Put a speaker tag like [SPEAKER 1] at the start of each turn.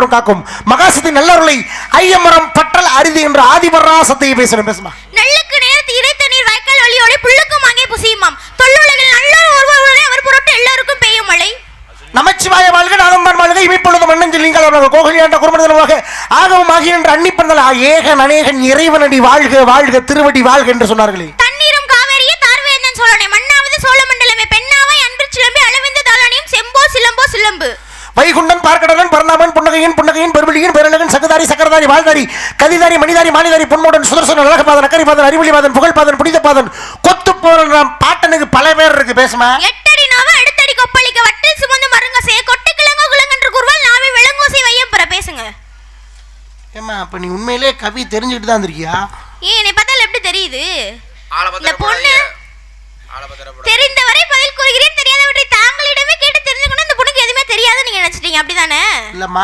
[SPEAKER 1] காக்கும் மகாசக்தி நல்லருளை ஐயமரம் பற்றல் அரிதி என்ற ஆதிபராசத்தை பேசணும். பேசுமா
[SPEAKER 2] நல்லுக்கு நேரத்து இறைத்தண்ணீர் வாய்க்கால் வழியோடு புல்லுக்கும் அங்கே புசியுமாம் தொல்லுலகில் நல்ல ஒருவருடைய அவர் புறப்பட்டு எல்லாருக்கும் பெய்யும் மழை.
[SPEAKER 1] நமச்சிவாய வாழ்க நாதம்தான் வாழ்க இமைப்பொழுது மன்னஞ்சல் நீங்கள் கோகலியாண்ட குருமணமாக ஆகவும் ஆகிய என்று அன்னிப்பந்தல் ஏகன் அநேகன் இறைவனடி வாழ்க வாழ்க திருவடி வாழ்க என்று சொன்னார்களே.
[SPEAKER 2] தண்ணீரும் காவேரியே தார்வேந்தன் சோழனை மண்ணாவது சோழமண்டலமே பெண்ணாவை அன்பு சிலம்பி அளவிந்த தாளனையும் செம்போ சிலம்போ சிலம்பு
[SPEAKER 1] வைகுண்டன் பார்க்கடலன் பரந்தாமன் புன்னகையின் புன்னகையின் பெருவெளியின் பெருளகன் சகதாரி சக்கரதாரி வாழ்தாரி கதிதாரி மணிதாரி மாலிதாரி பொன்மோடன் சுதர்சன அழகபாதன் அக்கரிபாதன் அறிவொளிபாதன் புகழ்பாதன் புனிதபாதன் கொத்து போன பாட்டனுக்கு பல பேர் இருக்கு. பேசுமா
[SPEAKER 2] எட்டடி நாவ அடுத்தடி கொப்பளிக்க வட்டில் சுமந்து மருங்க செய்ய கொட்டு கிழங்கு குலங்கன்று குருவால் நாவி விளங்கோசை வையப்புற பேசுங்க.
[SPEAKER 1] ஏமா அப்ப நீ உண்மையிலே கவி தெரிஞ்சுக்கிட்டு தான் இருக்கியா?
[SPEAKER 2] என்னை பார்த்தால் எப்படி தெரியுது? இந்த பொண்ணு தெரிந்தவரை பதில் கூறுகிறேன் தெரியாதவற்றை தாங்களிடமே கேட்டு தெரிஞ்சுக்கணும். இந்த பொண்ணுக்கு எதுவுமே தெரியாதுன்னு நீங்க நினைச்சிட்டீங்க அப்படிதானே?
[SPEAKER 1] இல்லம்மா